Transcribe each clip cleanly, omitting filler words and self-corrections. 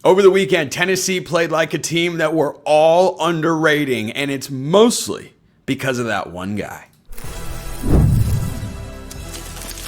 Over the weekend, Tennessee played like a team that we're all underrating, and it's mostly because of that one guy.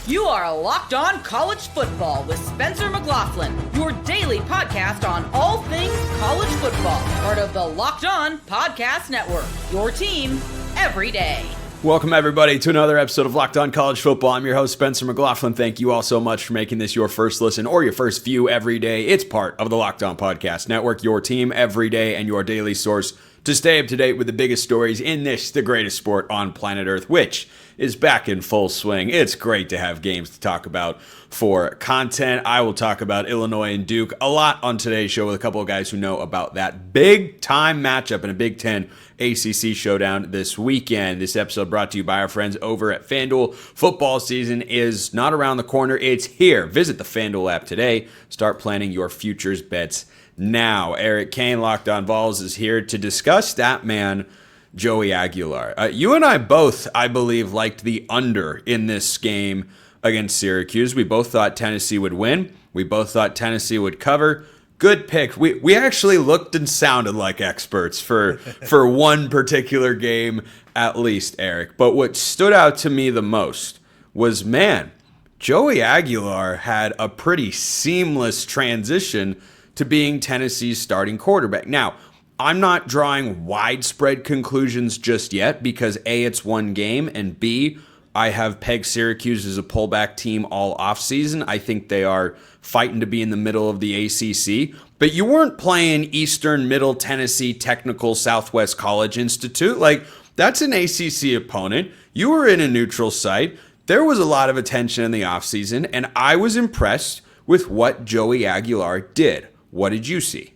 You are Locked On College Football with Spencer McLaughlin, your daily podcast on all things college football. Part of the Locked On Podcast Network, your team every day. Welcome, everybody, to another episode of Locked On College Football. I'm your host, Spencer McLaughlin. Thank you all so much for making this your first listen or your first view every day. It's part of the Locked On Podcast Network, your team every day and your daily source to stay up to date with the biggest stories in this, the greatest sport on planet Earth, which is back in full swing. It's great to have games to talk about for content. I will talk about Illinois and Duke a lot on today's show with a couple of guys who know about that big-time matchup in a Big Ten ACC showdown this weekend. This episode brought to you by our friends over at FanDuel. Football season is not around the corner. It's here. Visit the FanDuel app today. Start planning your futures bets now. Eric Kane, Locked On Vols, is here to discuss that man, Joey Aguilar. You and I both, I believe, liked the under in this game against Syracuse. We both thought Tennessee would win. We both thought Tennessee would cover. Good pick. We actually looked and sounded like experts for one particular game at least, Eric. But what stood out to me the most was, man, Joey Aguilar had a pretty seamless transition to being Tennessee's starting quarterback. Now, I'm not drawing widespread conclusions just yet because A, it's one game, and B, I have pegged Syracuse as a pullback team all offseason. I think they are fighting to be in the middle of the ACC. But you weren't playing Eastern Middle Tennessee Technical Southwest College Institute. Like, that's an ACC opponent. You were in a neutral site. There was a lot of attention in the offseason, and I was impressed with what Joey Aguilar did. What did you see?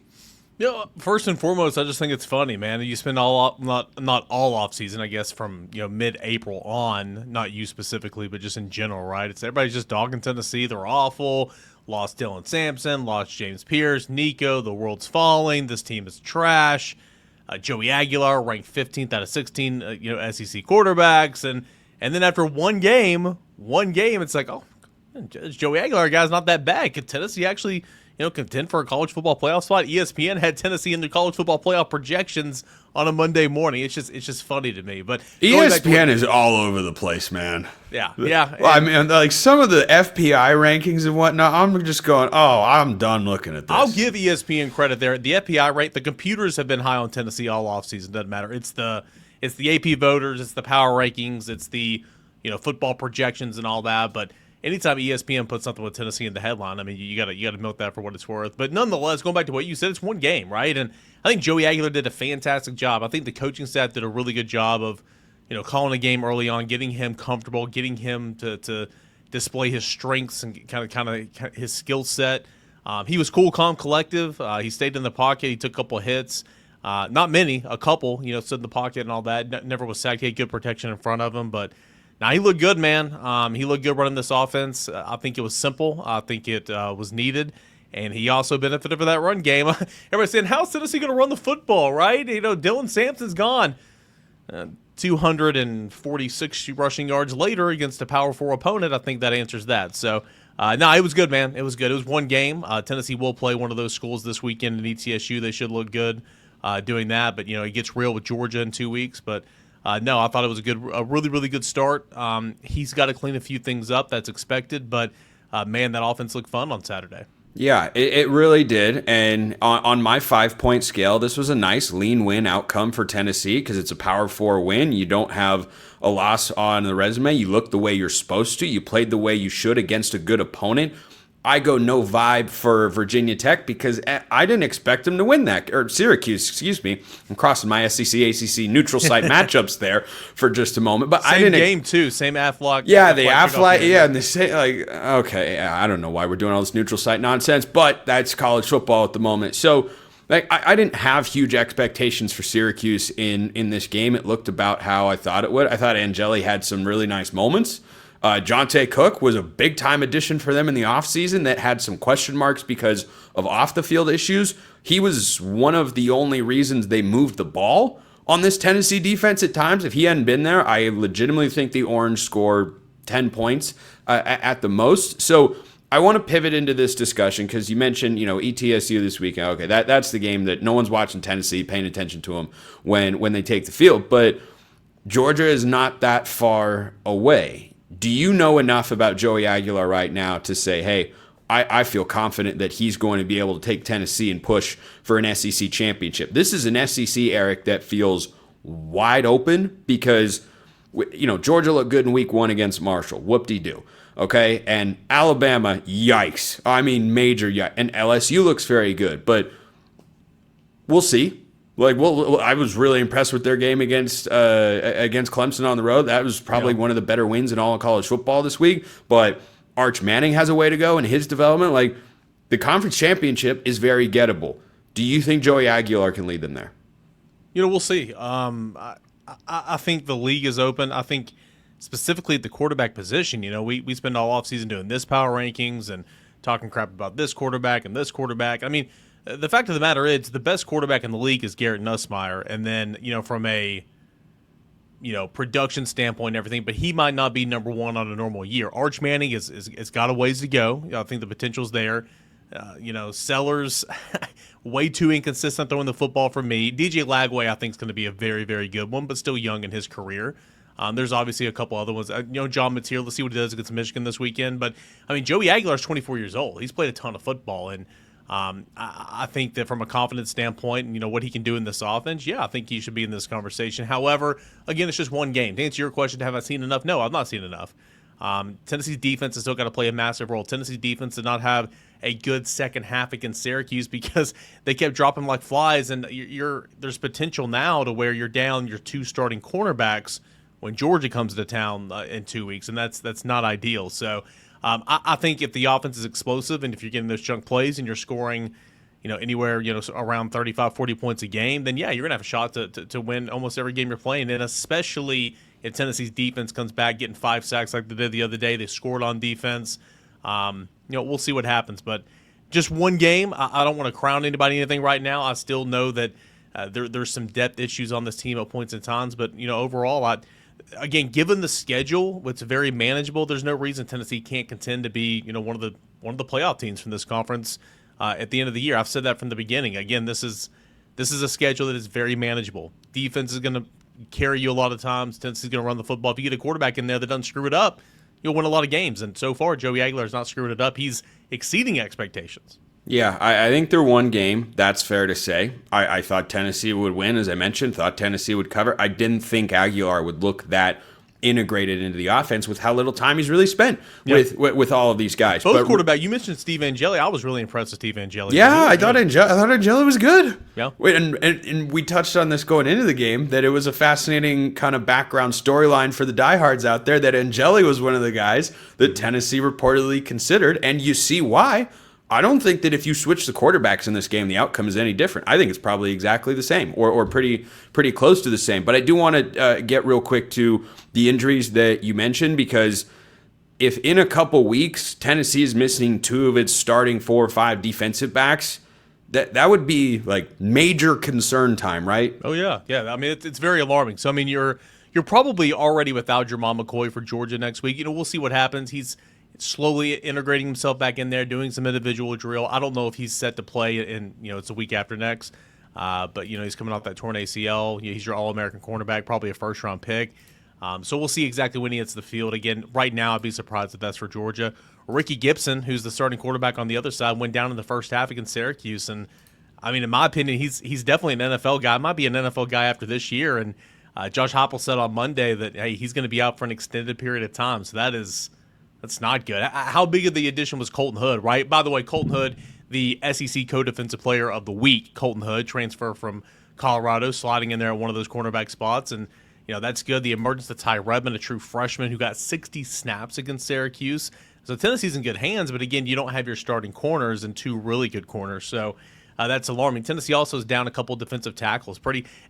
First and foremost, I just think it's funny, man. You spend not all off season, I guess, from mid-April on, not you specifically, but just in general, right? It's everybody's just dogging Tennessee. They're awful. Lost Dylan Sampson, lost James Pierce, Nico. The world's falling. This team is trash. Joey Aguilar ranked 15th out of 16, SEC quarterbacks, and then after one game, it's like, oh, Joey Aguilar guy's not that bad. Could Tennessee actually contend for a college football playoff spot? ESPN had Tennessee in the college football playoff projections on a Monday morning. It's just funny to me. But ESPN is all over the place, man. Yeah. Well, I mean, like some of the FPI rankings and whatnot, I'm just going, I'm done looking at this. I'll give ESPN credit there. The FPI rank, the computers have been high on Tennessee all offseason. Doesn't matter. It's the AP voters, it's the power rankings, it's the football projections and all that. But anytime ESPN puts something with Tennessee in the headline, I mean, you gotta milk that for what it's worth. But nonetheless, going back to what you said, it's one game, right? And I think Joey Aguilar did a fantastic job. I think the coaching staff did a really good job of, calling a game early on, getting him comfortable, getting him to display his strengths and kind of his skill set. He was cool, calm, collective. He stayed in the pocket. He took a couple of hits. Not many, a couple, stood in the pocket and all that. Never was sacked. He had good protection in front of him, but now, he looked good, man. He looked good running this offense. I think it was simple. I think it was needed. And he also benefited from that run game. Everybody's saying, how's Tennessee going to run the football, right? Dylan Sampson's gone. 246 rushing yards later against a Power 4 opponent. I think that answers that. So, it was good, man. It was good. It was one game. Tennessee will play one of those schools this weekend in ETSU. They should look good doing that. But, it gets real with Georgia in 2 weeks. But I thought it was a really, really good start. He's got to clean a few things up. That's expected. But, man, that offense looked fun on Saturday. Yeah, it really did. And on my 5-point scale, this was a nice lean win outcome for Tennessee because it's a Power 4 win. You don't have a loss on the resume. You look the way you're supposed to. You played the way you should against a good opponent. I go no vibe for Virginia Tech because I didn't expect them to win that, or Syracuse, excuse me. I'm crossing my SEC, ACC neutral site matchups there for just a moment. But I didn't game too, same Aflac. Yeah, the Aflac, and the same, okay, I don't know why we're doing all this neutral site nonsense, but that's college football at the moment. So I didn't have huge expectations for Syracuse in this game. It looked about how I thought it would. I thought Angeli had some really nice moments. Jonte Cook was a big-time addition for them in the offseason that had some question marks because of off-the-field issues. He was one of the only reasons they moved the ball on this Tennessee defense at times. If he hadn't been there, I legitimately think the Orange scored 10 points at the most. So I want to pivot into this discussion because you mentioned, ETSU this weekend. Okay, that's the game that no one's watching Tennessee, paying attention to them when they take the field. But Georgia is not that far away. Do you know enough about Joey Aguilar right now to say, hey, I feel confident that he's going to be able to take Tennessee and push for an SEC championship? This is an SEC, Eric, that feels wide open because, Georgia looked good in week 1 against Marshall. Whoop-de-doo. Okay, and Alabama, yikes. I mean, major yikes. And LSU looks very good, but we'll see. I was really impressed with their game against Clemson on the road. That was probably one of the better wins in all of college football this week. But Arch Manning has a way to go in his development. The conference championship is very gettable. Do you think Joey Aguilar can lead them there? We'll see. I think the league is open. I think specifically at the quarterback position, we spend all offseason doing this power rankings and talking crap about this quarterback and this quarterback. I mean, the fact of the matter is the best quarterback in the league is Garrett Nussmeier. And then, from a, production standpoint and everything, but he might not be number 1 on a normal year. Arch Manning is got a ways to go. I think the potential's there. Sellers, way too inconsistent throwing the football for me. DJ Lagway, I think, is going to be a very, very good one, but still young in his career. There's obviously a couple other ones. John Mateer, let's see what he does against Michigan this weekend. But, Joey Aguilar is 24 years old. He's played a ton of football. And I think that from a confidence standpoint, what he can do in this offense, I think he should be in this conversation. However, again, it's just one game. To answer your question, have I seen enough? No, I've not seen enough. Thenesee's defense has still got to play a massive role. Tennessee's defense did not have a good second half against Syracuse because they kept dropping like flies. And there's potential now to where you're down your 2 starting cornerbacks when Georgia comes to town in 2 weeks, and that's not ideal. So I think if the offense is explosive and if you're getting those chunk plays and you're scoring, anywhere around 35, 40 points a game, then you're gonna have a shot to win almost every game you're playing, and especially if Tennessee's defense comes back getting 5 sacks like they did the other day. They scored on defense. We'll see what happens, but just one game. I don't want to crown anybody anything right now. I still know that there's some depth issues on this team at points and times, but overall, again, given the schedule, it's very manageable. There's no reason Tennessee can't contend to be, one of the playoff teams from this conference at the end of the year. I've said that from the beginning. Again, this is a schedule that is very manageable. Defense is going to carry you a lot of times. Tennessee's going to run the football. If you get a quarterback in there that doesn't screw it up, you'll win a lot of games. And so far, Joey Aguilar is not screwing it up. He's exceeding expectations. Yeah, I think they're one game. That's fair to say. I thought Tennessee would win, as I mentioned. Thought Tennessee would cover. I didn't think Aguilar would look that integrated into the offense with how little time he's really spent with all of these guys. Both quarterback. You mentioned Steve Angeli. I was really impressed with Steve Angeli. Yeah, I thought Angeli was good. Yeah, and we touched on this going into the game that it was a fascinating kind of background storyline for the diehards out there that Angeli was one of the guys that Tennessee reportedly considered, and you see why. I don't think that if you switch the quarterbacks in this game, the outcome is any different. I think it's probably exactly the same or pretty close to the same. But I do want to get real quick to the injuries that you mentioned, because if in a couple weeks Tennessee is missing 2 of its starting 4 or 5 defensive backs, that would be like major concern time, right? Oh, yeah. Yeah, I mean, it's very alarming. So, I mean, you're probably already without Jermon McCoy for Georgia next week. We'll see what happens. He's slowly integrating himself back in there, doing some individual drill. I don't know if he's set to play in, it's a week after next. But, he's coming off that torn ACL. He's your All-American cornerback, probably a first-round pick. So we'll see exactly when he hits the field. Again, right now I'd be surprised if that's for Georgia. Ricky Gibson, who's the starting quarterback on the other side, went down in the first half against Syracuse. And, I mean, in my opinion, he's definitely an NFL guy. Might be an NFL guy after this year. And Josh Heupel said on Monday that, hey, he's going to be out for an extended period of time. So that's not good. How big of the addition was Colton Hood, right? By the way, Colton Hood, the SEC Co-Defensive Player of the Week. Colton Hood, transfer from Colorado, sliding in there at one of those cornerback spots. And, that's good. The emergence of Ty Redmond, a true freshman who got 60 snaps against Syracuse. So Tennessee's in good hands, but again, you don't have your starting corners and 2 really good corners. So that's alarming. Tennessee also is down a couple of defensive tackles.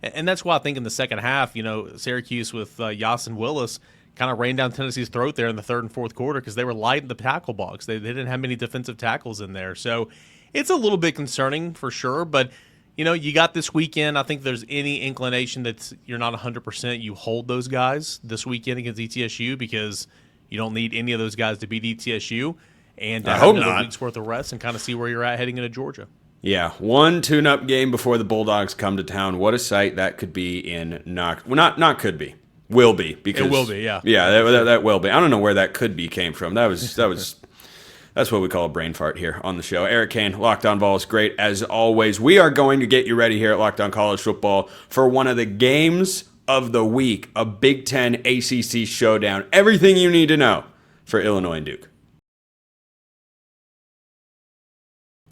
And that's why I think in the second half, Syracuse with Yasin Willis kind of ran down Tennessee's throat there in the third and fourth quarter because they were light in the tackle box. They didn't have many defensive tackles in there. So it's a little bit concerning for sure, but you got this weekend. I think if there's any inclination that you're not 100%, you hold those guys this weekend against ETSU because you don't need any of those guys to beat ETSU. and I have hope another not. week's worth of rest and kind of see where you're at heading into Georgia. Yeah, one tune-up game before the Bulldogs come to town. What a sight that could be in not could be. Will be, because It will be, yeah. Yeah, that will be. I don't know where that could be came from. That's what we call a brain fart here on the show. Eric Kane, Locked On Vols, great as always. We are going to get you ready here at Locked On College Football for one of the games of the week, a Big Ten ACC showdown. Everything you need to know for Illinois and Duke.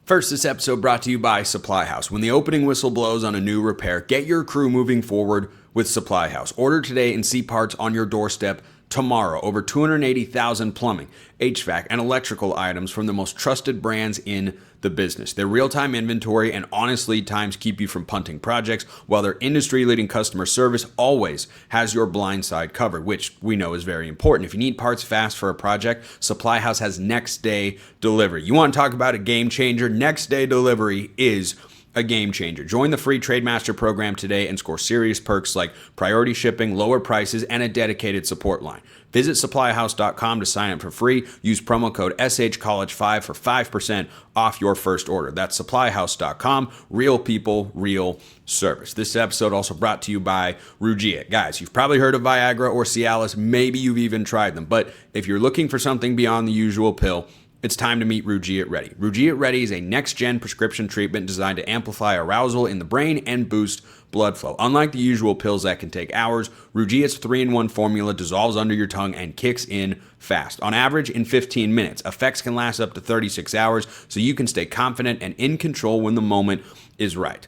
First, this episode brought to you by Supply House. When the opening whistle blows on a new repair, get your crew moving forward with Supply House. Order today and see parts on your doorstep tomorrow. Over 280,000 plumbing, HVAC, and electrical items from the most trusted brands in the business. Their real-time inventory and honest lead times keep you from punting projects, while their industry-leading customer service always has your blind side covered, which we know is very important. If you need parts fast for a project, Supply House has next-day delivery. You want to talk about a game changer? Next-day delivery is a game changer. Join the free Trademaster program today and score serious perks like priority shipping, lower prices, and a dedicated support line. Visit supplyhouse.com to sign up for free. Use promo code SHCollege5 for 5% off your first order. That's supplyhouse.com. Real people, real service. This episode also brought to you by Rugia. Guys, you've probably heard of Viagra or Cialis. Maybe you've even tried them. But if you're looking for something beyond the usual pill, it's time to meet Rugia Ready. Rugia Ready is a next-gen prescription treatment designed to amplify arousal in the brain and boost blood flow. Unlike the usual pills that can take hours, Rugia's 3-in-1 formula dissolves under your tongue and kicks in fast. On average, in 15 minutes. Effects can last up to 36 hours, so you can stay confident and in control when the moment is right.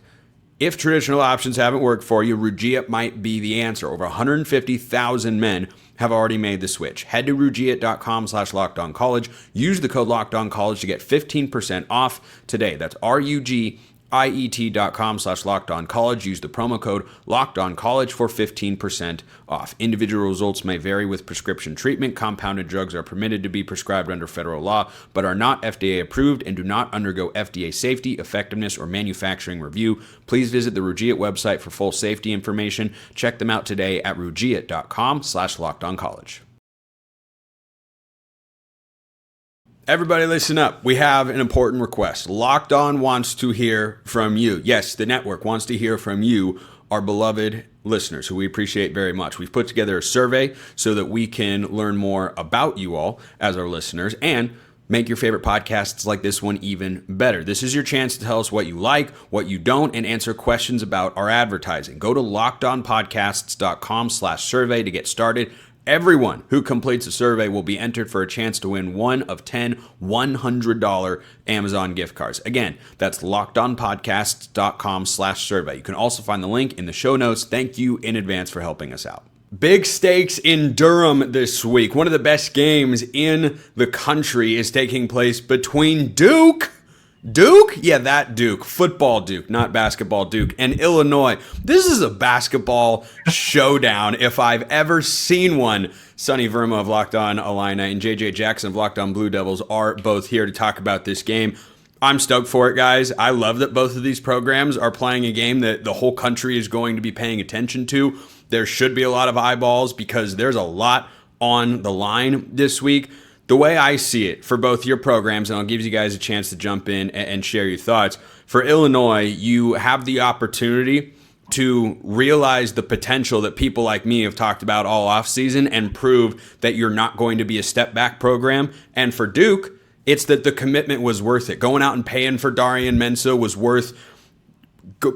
If traditional options haven't worked for you, Rugia might be the answer. Over 150,000 men have already made the switch. Head to rugia.com/lockedoncollege. Use the code LOCKEDONCollege to get 15% off today. That's rugiet.com/lockedoncollege. Use the promo code LOCKEDONCollege for 15% off. Individual results may vary with prescription treatment. Compounded drugs are permitted to be prescribed under federal law, but are not FDA approved and do not undergo FDA safety, effectiveness, or manufacturing review. Please visit the Rugia website for full safety information. Check them out today at rugiet.com/lockedoncollege. Everybody listen up. We have an important request. Locked On wants to hear from you. Yes, the network wants to hear from you, our beloved listeners, who we appreciate very much. We've put together a survey so that we can learn more about you all as our listeners and make your favorite podcasts like this one even better. This is your chance to tell us what you like, what you don't, and answer questions about our advertising. Go to lockedonpodcasts.com/survey to get started. Everyone who completes a survey will be entered for a chance to win one of 10 $100 Amazon gift cards. Again, that's lockedonpodcasts.com/survey. You can also find the link in the show notes. Thank you in advance for helping us out. Big stakes in Durham this week. One of the best games in the country is taking place between Duke? Yeah, that Duke. Football Duke, not basketball Duke. And Illinois. This is a basketball showdown if I've ever seen one. Sonny Verma of Locked On Illini and JJ Jackson of Locked On Blue Devils are both here to talk about this game. I'm stoked for it, guys. I love that both of these programs are playing a game that the whole country is going to be paying attention to. There should be a lot of eyeballs because there's a lot on the line this week. The way I see it for both your programs, and I'll give you guys a chance to jump in and share your thoughts. For Illinois, you have the opportunity to realize the potential that people like me have talked about all offseason and prove that you're not going to be a step-back program. And for Duke, it's that the commitment was worth it. Going out and paying for Darian Mensah was worth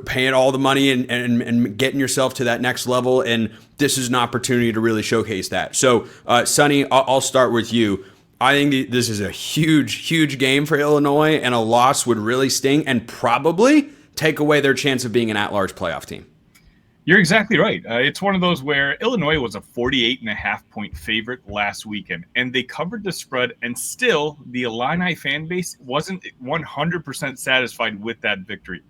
paying all the money and getting yourself to that next level. And this is an opportunity to really showcase that. So, Sonny, I'll start with you. I think this is a huge, huge game for Illinois, and a loss would really sting and probably take away their chance of being an at-large playoff team. You're exactly right. It's one of those where Illinois was a 48.5-point favorite last weekend, and they covered the spread, and still the Illini fan base wasn't 100% satisfied with that victory.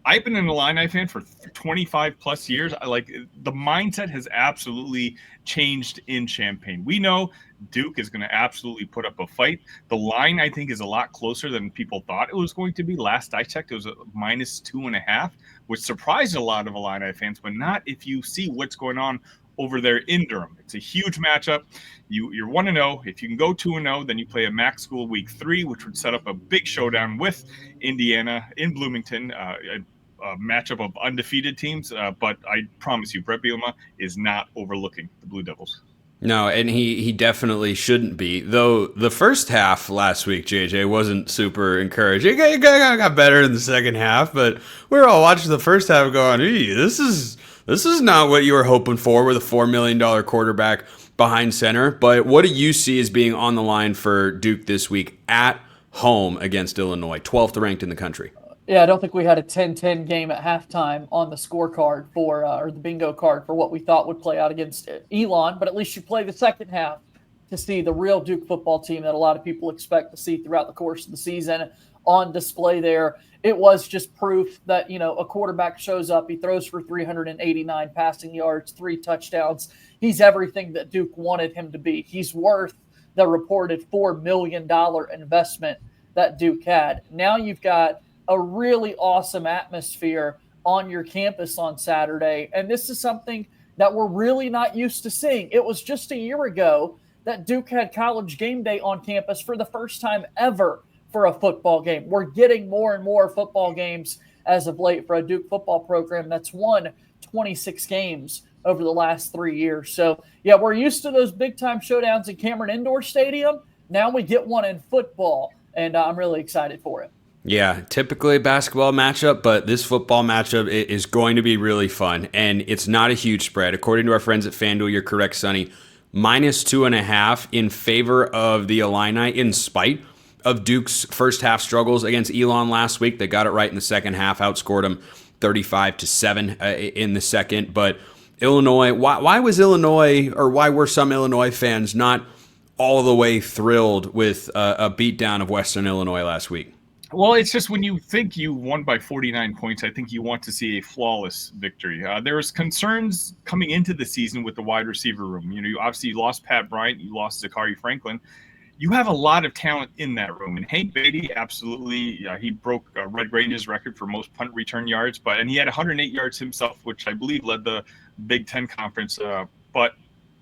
I've been an Illini fan for 25 plus years. The mindset has absolutely changed in Champaign. We know Duke is going to absolutely put up a fight. The line, I think, is a lot closer than people thought it was going to be. Last I checked, it was a -2.5, which surprised a lot of Illini fans, but not if you see what's going on over there in Durham. It's a huge matchup. You're 1-0. If you can go 2-0, then you play a MAC school week 3, which would set up a big showdown with Indiana in Bloomington, a matchup of undefeated teams. But I promise you, Brett Bielema is not overlooking the Blue Devils. No, and he definitely shouldn't be. Though the first half last week, JJ, wasn't super encouraging. It got better in the second half, but we were all watching the first half going, this is not what you were hoping for with a $4 million quarterback behind center. But what do you see as being on the line for Duke this week at home against Illinois, 12th ranked in the country? Yeah, I don't think we had a 10-10 game at halftime on the scorecard or the bingo card for what we thought would play out against Elon, but at least you play the second half to see the real Duke football team that a lot of people expect to see throughout the course of the season on display there. It was just proof that, a quarterback shows up, he throws for 389 passing yards, 3 touchdowns. He's everything that Duke wanted him to be. He's worth the reported $4 million investment that Duke had. Now you've got a really awesome atmosphere on your campus on Saturday. And this is something that we're really not used to seeing. It was just a year ago that Duke had College game day on campus for the first time ever for a football game. We're getting more and more football games as of late for a Duke football program that's won 26 games over the last 3 years. So, yeah, we're used to those big-time showdowns in Cameron Indoor Stadium. Now we get one in football, and I'm really excited for it. Yeah, typically a basketball matchup, but this football matchup is going to be really fun, and it's not a huge spread. According to our friends at FanDuel, you're correct, Sonny, -2.5 in favor of the Illini in spite of Duke's first half struggles against Elon last week. They got it right in the second half, outscored them 35-7 in the second. But Illinois, why were some Illinois fans not all the way thrilled with a beatdown of Western Illinois last week? Well, it's just when you think you won by 49 points, I think you want to see a flawless victory. There was concerns coming into the season with the wide receiver room. You obviously lost Pat Bryant, you lost Zachary Franklin. You have a lot of talent in that room. And Hank Beatty, absolutely, he broke Red Grange's record for most punt return yards, and he had 108 yards himself, which I believe led the Big Ten Conference. But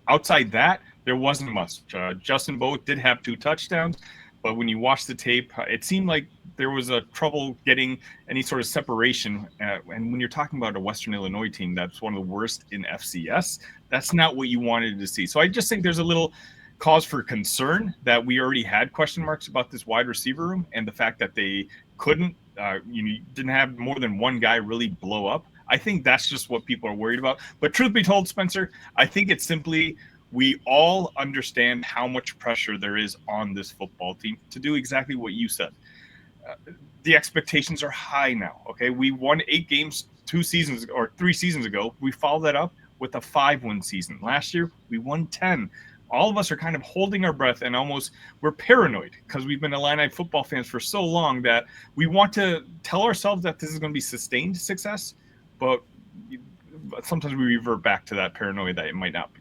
outside that, there wasn't much. Justin Bowick did have 2 touchdowns. But when you watch the tape, it seemed like there was a trouble getting any sort of separation. And when you're talking about a Western Illinois team that's one of the worst in FCS, that's not what you wanted to see. So I just think there's a little cause for concern that we already had question marks about this wide receiver room and the fact that they couldn't, didn't have more than one guy really blow up. I think that's just what people are worried about. But truth be told, Spencer, I think it's simply we all understand how much pressure there is on this football team to do exactly what you said. The expectations are high now, okay? We won 8 games 3 seasons ago. We followed that up with a 5-win season. Last year, we won 10. All of us are kind of holding our breath and we're paranoid because we've been Illini football fans for so long that we want to tell ourselves that this is going to be sustained success, but sometimes we revert back to that paranoia that it might not be.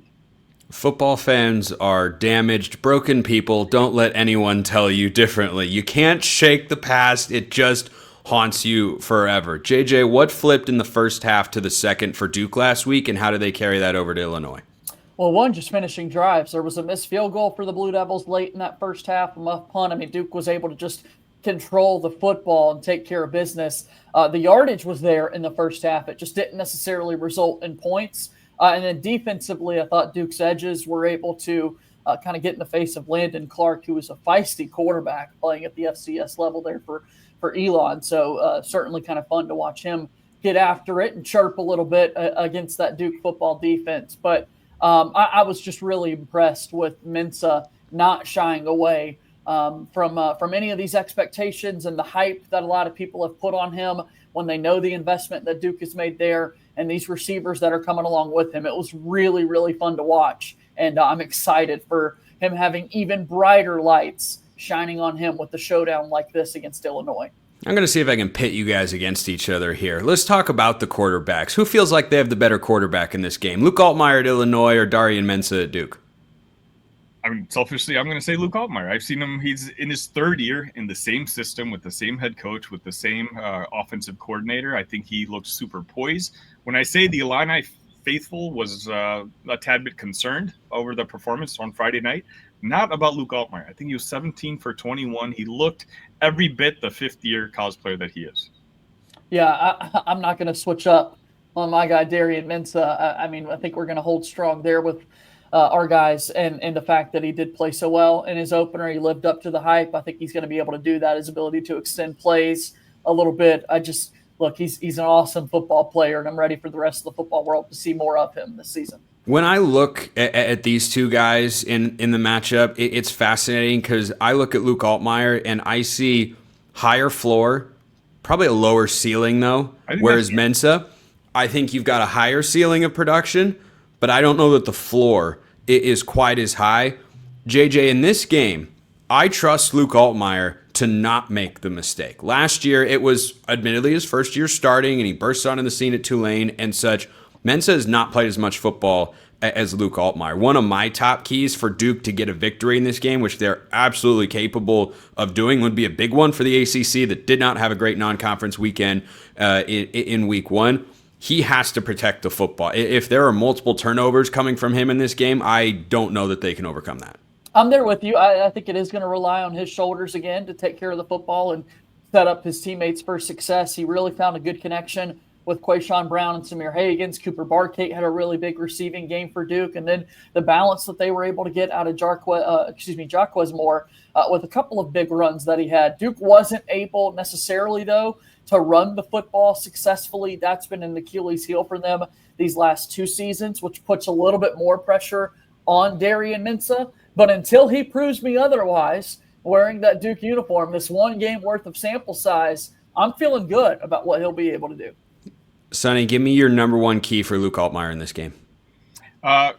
Football fans are damaged, broken people. Don't let anyone tell you differently. You can't shake the past. It just haunts you forever. JJ, what flipped in the first half to the second for Duke last week, and how did they carry that over to Illinois? Well, one, just finishing drives. There was a missed field goal for the Blue Devils late in that first half, a muff punt. I mean, Duke was able to just control the football and take care of business. The yardage was there in the first half. It just didn't necessarily result in points. And then defensively, I thought Duke's edges were able to kind of get in the face of Landon Clark, who was a feisty quarterback playing at the FCS level there for Elon. So certainly kind of fun to watch him get after it and chirp a little bit against that Duke football defense. But I was just really impressed with Mensah not shying away from any of these expectations and the hype that a lot of people have put on him when they know the investment that Duke has made there and these receivers that are coming along with him. It was really, really fun to watch. And I'm excited for him having even brighter lights shining on him with the showdown like this against Illinois. I'm going to see if I can pit you guys against each other here. Let's talk about the quarterbacks. Who feels like they have the better quarterback in this game? Luke Altmyer at Illinois or Darian Mensah at Duke? I mean, selfishly, I'm going to say Luke Altmyer. I've seen him. He's in his 3rd year in the same system with the same head coach, with the same offensive coordinator. I think he looks super poised. When I say the Illini faithful was a tad bit concerned over the performance on Friday night. Not about Luke Altmyer. I think he was 17 for 21. He looked every bit the fifth-year college player that he is. Yeah, I'm not going to switch up on my guy, Darian Mensah. I mean, I think we're going to hold strong there with our guys and the fact that he did play so well in his opener. He lived up to the hype. I think he's going to be able to do that, his ability to extend plays a little bit. Look, he's an awesome football player, and I'm ready for the rest of the football world to see more of him this season. When I look at these two guys in the matchup, it's fascinating because I look at Luke Altmyer and I see higher floor, probably a lower ceiling though, whereas Mensah, I think you've got a higher ceiling of production, but I don't know that the floor is quite as high. JJ, in this game, I trust Luke Altmyer to not make the mistake. Last year, it was admittedly his first year starting, and he burst onto the scene at Tulane and such. Mensah has not played as much football as Luke Altmyer. One of my top keys for Duke to get a victory in this game, which they're absolutely capable of doing, would be a big one for the ACC that did not have a great non-conference weekend in week one. He has to protect the football. If there are multiple turnovers coming from him in this game, I don't know that they can overcome that. I'm there with you. I think it is going to rely on his shoulders again to take care of the football and set up his teammates for success. He really found a good connection with Quayshawn Brown and Samir Hagans. Cooper Barkate had a really big receiving game for Duke. And then the balance that they were able to get out of Jaquez Moore with a couple of big runs that he had. Duke wasn't able necessarily, though, to run the football successfully. That's been an Achilles heel for them these last two seasons, which puts a little bit more pressure on Darian Mensah. But until he proves me otherwise, wearing that Duke uniform, this one game worth of sample size, I'm feeling good about what he'll be able to do. Sonny, give me your number one key for Luke Altmyer in this game.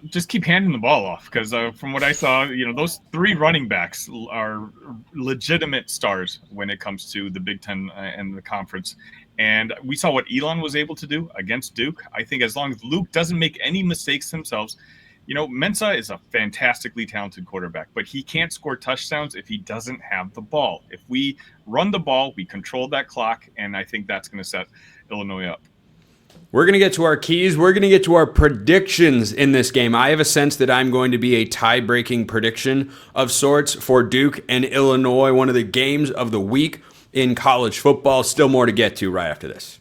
Just keep handing the ball off because from what I saw, those three running backs are legitimate stars when it comes to the Big Ten and the conference. And we saw what Elon was able to do against Duke. I think as long as Luke doesn't make any mistakes themselves, Mensah is a fantastically talented quarterback, but he can't score touchdowns if he doesn't have the ball. If we run the ball, we control that clock, and I think that's going to set Illinois up. We're going to get to our keys. We're going to get to our predictions in this game. I have a sense that I'm going to be a tie-breaking prediction of sorts for Duke and Illinois, one of the games of the week in college football. Still more to get to right after this.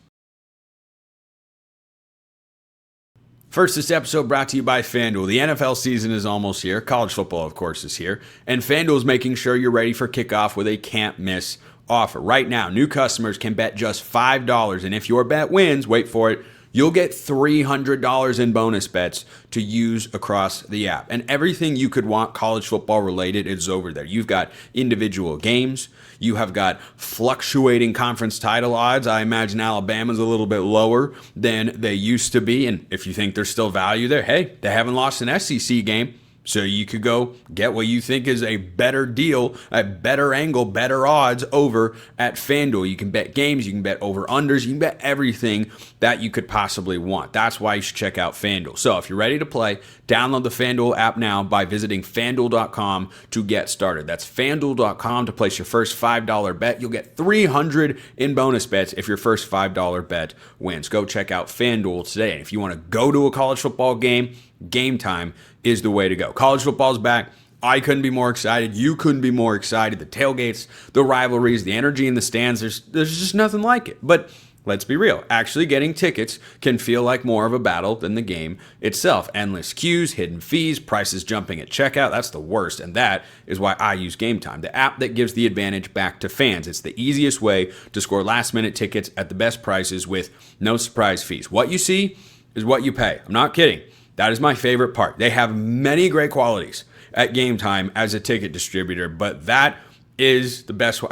First, this episode brought to you by FanDuel. The NFL season is almost here. College football, of course, is here. And FanDuel is making sure you're ready for kickoff with a can't-miss offer. Right now, new customers can bet just $5. And if your bet wins, wait for it, you'll get $300 in bonus bets to use across the app. And everything you could want college football related is over there. You've got individual games. You have got fluctuating conference title odds. I imagine Alabama's a little bit lower than they used to be. And if you think there's still value there, hey, they haven't lost an SEC game. So you could go get what you think is a better deal, a better angle, better odds over at FanDuel. You can bet games, you can bet over-unders, you can bet everything that you could possibly want. That's why you should check out FanDuel. So if you're ready to play, download the FanDuel app now by visiting FanDuel.com to get started. That's FanDuel.com to place your first $5 bet. You'll get $300 in bonus bets if your first $5 bet wins. Go check out FanDuel today. And if you want to go to a college football game, Game Time is the way to go. College football's back. I couldn't be more excited. You couldn't be more excited. The tailgates, the rivalries, the energy in the stands, there's just nothing like it. But let's be real. Actually getting tickets can feel like more of a battle than the game itself. Endless queues, hidden fees, prices jumping at checkout. That's the worst. And that is why I use Game Time, the app that gives the advantage back to fans. It's the easiest way to score last-minute tickets at the best prices with no surprise fees. What you see is what you pay. I'm not kidding. That is my favorite part. They have many great qualities at Game Time as a ticket distributor, but that is the best way.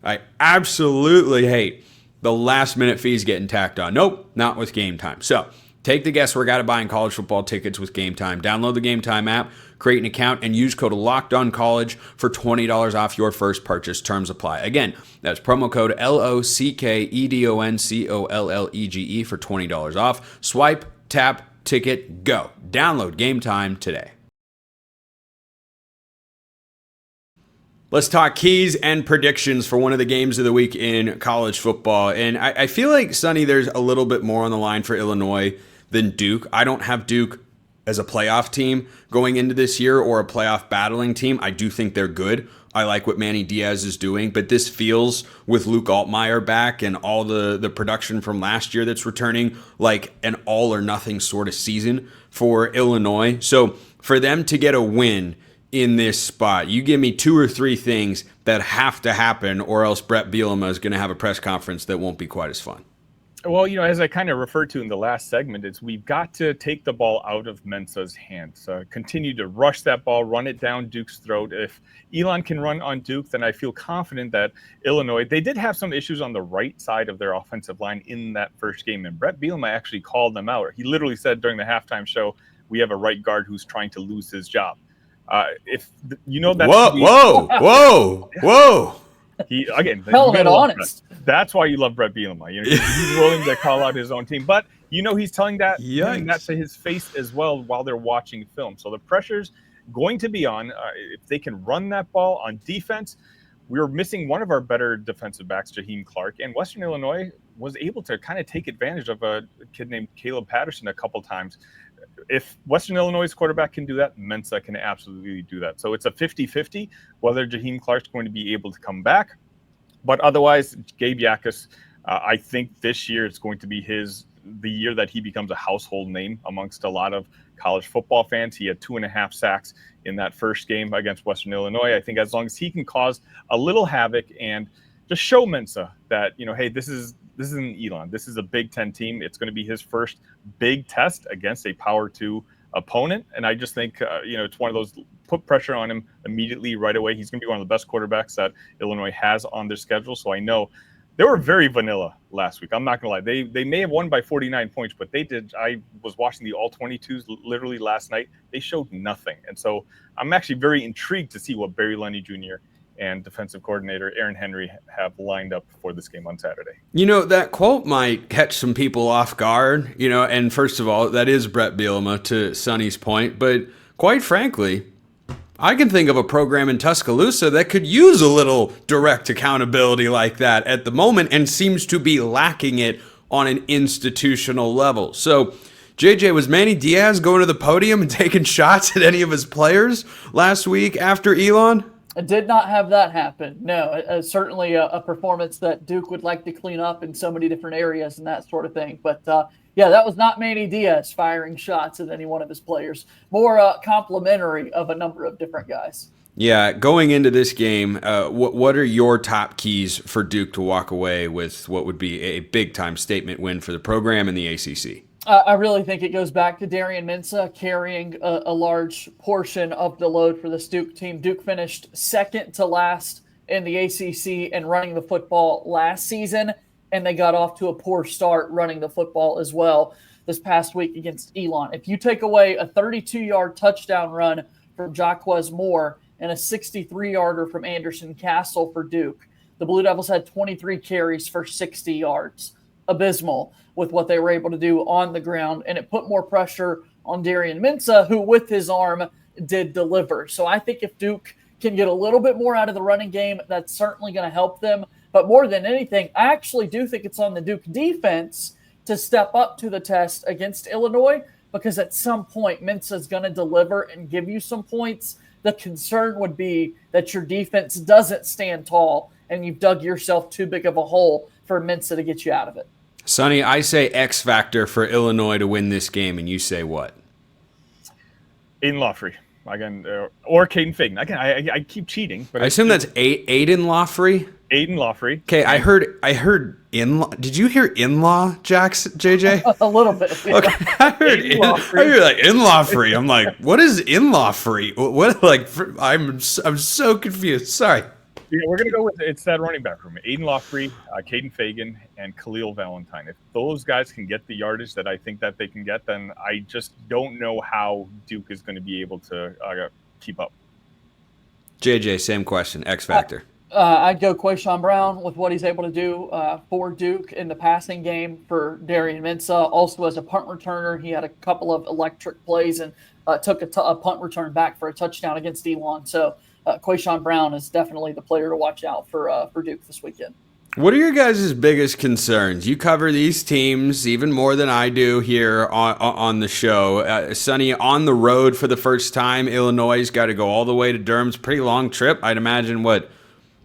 I absolutely hate the last minute fees getting tacked on. Nope, not with Game Time. So take the guesswork out of buying college football tickets with Game Time. Download the Game Time app, create an account, and use code LOCKEDONCollege for $20 off your first purchase. Terms apply. Again, that's promo code LOCKEDONCOLLEGE for $20 off. Swipe, tap, ticket, go. Download Game Time today. Let's talk keys and predictions for one of the games of the week in college football. And I feel like, Sonny, there's a little bit more on the line for Illinois than Duke. I don't have Duke as a playoff team going into this year or a playoff battling team. I do think they're good. I like what Manny Diaz is doing, but this feels, with Luke Altmyer back and all the production from last year that's returning, like an all or nothing sort of season for Illinois. So for them to get a win in this spot, you give me 2 or 3 things that have to happen, or else Brett Bielema is going to have a press conference that won't be quite as fun. Well, as I kind of referred to in the last segment, it's we've got to take the ball out of Mensah's hands. Continue to rush that ball, run it down Duke's throat. If Elon can run on Duke, then I feel confident that Illinois, they did have some issues on the right side of their offensive line in that first game, and Brett Bielema actually called them out. He literally said during the halftime show, we have a right guard who's trying to lose his job. That's Whoa. He again, hell of it honest. That's why you love Brett Bielema. He's willing to call out his own team, but he's telling that to his face as well while they're watching film. So the pressure's going to be on. If they can run that ball on defense, we were missing one of our better defensive backs, Jaheim Clark, and Western Illinois was able to kind of take advantage of a kid named Caleb Patterson a couple times. If Western Illinois' quarterback can do that, Mensah can absolutely do that. So it's a 50-50 whether Jaheim Clark's going to be able to come back. But otherwise, Gabe Yakus, I think this year it's going to be the year that he becomes a household name amongst a lot of college football fans. He had 2.5 sacks in that first game against Western Illinois. I think as long as he can cause a little havoc and just show Mensah that, hey, this isn't Elon. This is a Big Ten team. It's going to be his first big test against a Power 2 opponent. And I just think, it's one of those, put pressure on him immediately right away. He's going to be one of the best quarterbacks that Illinois has on their schedule. So I know they were very vanilla last week. I'm not going to lie. They may have won by 49 points, but they did. I was watching the All-22s literally last night. They showed nothing. And so I'm actually very intrigued to see what Barry Lunny Jr. and defensive coordinator Aaron Henry have lined up for this game on Saturday. That quote might catch some people off guard, and first of all, that is Brett Bielema, to Sonny's point, but quite frankly, I can think of a program in Tuscaloosa that could use a little direct accountability like that at the moment and seems to be lacking it on an institutional level. So, JJ, was Manny Diaz going to the podium and taking shots at any of his players last week after Elon? I did not have that happen. No, certainly a performance that Duke would like to clean up in so many different areas and that sort of thing. But that was not Manny Diaz firing shots at any one of his players. More complimentary of a number of different guys. Yeah, going into this game, what are your top keys for Duke to walk away with what would be a big-time statement win for the program and the ACC? I really think it goes back to Darian Mensah carrying a large portion of the load for this Duke team. Duke finished second to last in the ACC and running the football last season, and they got off to a poor start running the football as well this past week against Elon. If you take away a 32-yard touchdown run from Jaquez Moore and a 63-yarder from Anderson Castle for Duke, the Blue Devils had 23 carries for 60 yards. Abysmal with what they were able to do on the ground, and it put more pressure on Darian Mensah, who with his arm did deliver. So I think if Duke can get a little bit more out of the running game, that's certainly going to help them. But more than anything, I actually do think it's on the Duke defense to step up to the test against Illinois, because at some point Mensah is going to deliver and give you some points. The concern would be that your defense doesn't stand tall and you've dug yourself too big of a hole for Mensah to get you out of it. Sonny, I say X factor for Illinois to win this game, and you say what? Aiden Lawfrey. Again, or Caden Fagan. Again, I keep cheating. But I assume that's Aiden Lawfrey? Aiden Lawfrey. Okay, I heard in-law. Did you hear in-law, JJ? A little bit. Yeah. Okay, I heard in-law free. I'm like, what is in-law free? What, I'm so confused. Sorry. Yeah, we're going to go with it's that running back room. Aiden Lawfrey, Caden Fagan, and Khalil Valentine. If those guys can get the yardage that I think that they can get, then I just don't know how Duke is going to be able to keep up. JJ, same question. X factor. I'd go Quayshawn Brown with what he's able to do for Duke in the passing game for Darian Mensah. Also as a punt returner, he had a couple of electric plays and took a punt return back for a touchdown against Elon. So Quayshawn Brown is definitely the player to watch out for Duke this weekend. What are your guys' biggest concerns? You cover these teams even more than I do here on the show. Sonny, on the road for the first time, Illinois got to go all the way to Durham. It's a pretty long trip. I'd imagine, a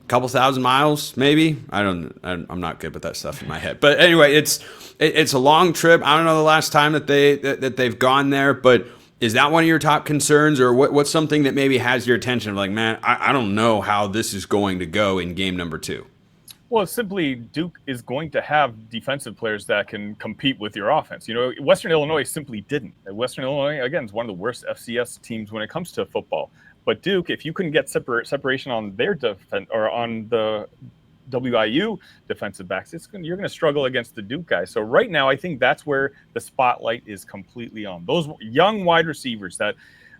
couple thousand miles, maybe? I'm not good with that stuff in my head. But anyway, it's a long trip. I don't know the last time that they've gone there, but is that one of your top concerns, or what's something that maybe has your attention? Like, man, I don't know how this is going to go in game number 2. Well, simply Duke is going to have defensive players that can compete with your offense. Western Illinois simply didn't. Western Illinois, again, is one of the worst FCS teams when it comes to football. But Duke, if you couldn't get separation on their defense or on the WIU defensive backs, you're going to struggle against the Duke guys. So right now, I think that's where the spotlight is completely on. Those young wide receivers that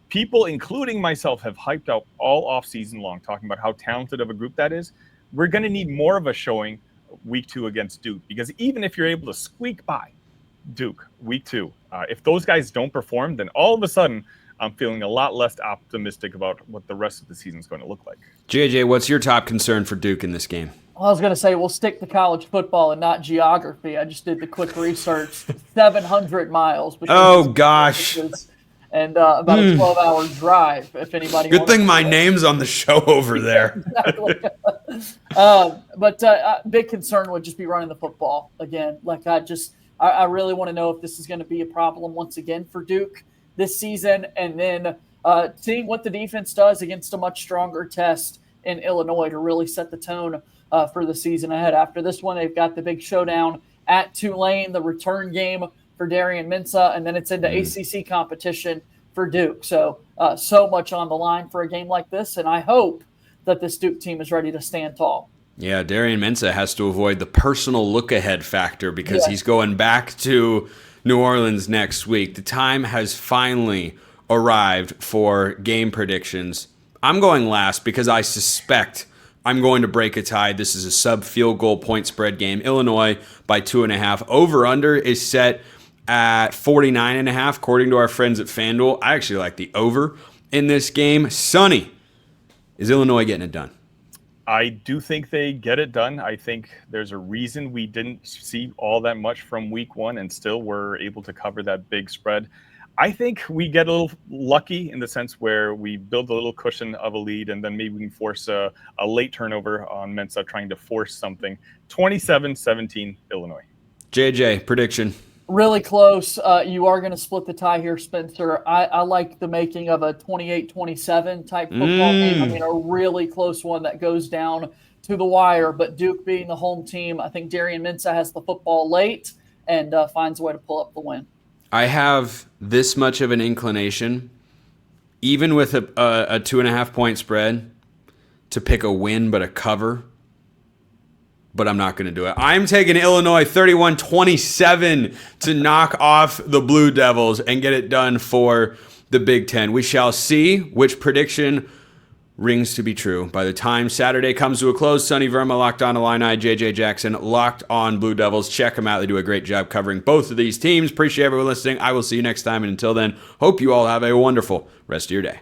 people, including myself, have hyped out all offseason long, talking about how talented of a group that is. We're going to need more of a showing week 2 against Duke, because even if you're able to squeak by Duke week 2, if those guys don't perform, then all of a sudden I'm feeling a lot less optimistic about what the rest of the season is going to look like. JJ, what's your top concern for Duke in this game? Well, I was going to say we'll stick to college football and not geography. I just did the quick research. 700 miles. Oh, gosh. And about a 12-hour drive, if anybody Good thing my name's on the show over there. Exactly. But big concern would just be running the football again. Like, I really want to know if this is going to be a problem once again for Duke this season, and then seeing what the defense does against a much stronger test in Illinois to really set the tone for the season ahead. After this one, they've got the big showdown at Tulane, the return game for Darian Mensah, and then it's into ACC competition for Duke. So much on the line for a game like this, and I hope that this Duke team is ready to stand tall. Yeah, Darian Mensah has to avoid the personal look-ahead factor because he's going back to New Orleans next week. The time has finally arrived for game predictions. I'm going last because I suspect I'm going to break a tie. This is a sub-field goal point spread game. Illinois by 2.5. Over-under is set at 49.5, according to our friends at FanDuel. I actually like the over in this game. Sonny, is Illinois getting it done? I do think they get it done. I think there's a reason we didn't see all that much from week 1 and still were able to cover that big spread. I think we get a little lucky in the sense where we build a little cushion of a lead, and then maybe we can force a late turnover on Mensah trying to force something. 27-17 Illinois. JJ, prediction. Really close. You are going to split the tie here, Spencer. I like the making of a 28-27 type football game. I mean, a really close one that goes down to the wire. But Duke being the home team, I think Darian Mensah has the football late and finds a way to pull up the win. I have this much of an inclination, even with a 2.5 point spread, to pick a win but a cover. But I'm not going to do it. I'm taking Illinois 31-27 to knock off the Blue Devils and get it done for the Big Ten. We shall see which prediction rings to be true. By the time Saturday comes to a close, Sonny Verma, Locked On Illini, JJ Jackson, Locked On Blue Devils. Check them out. They do a great job covering both of these teams. Appreciate everyone listening. I will see you next time. And until then, hope you all have a wonderful rest of your day.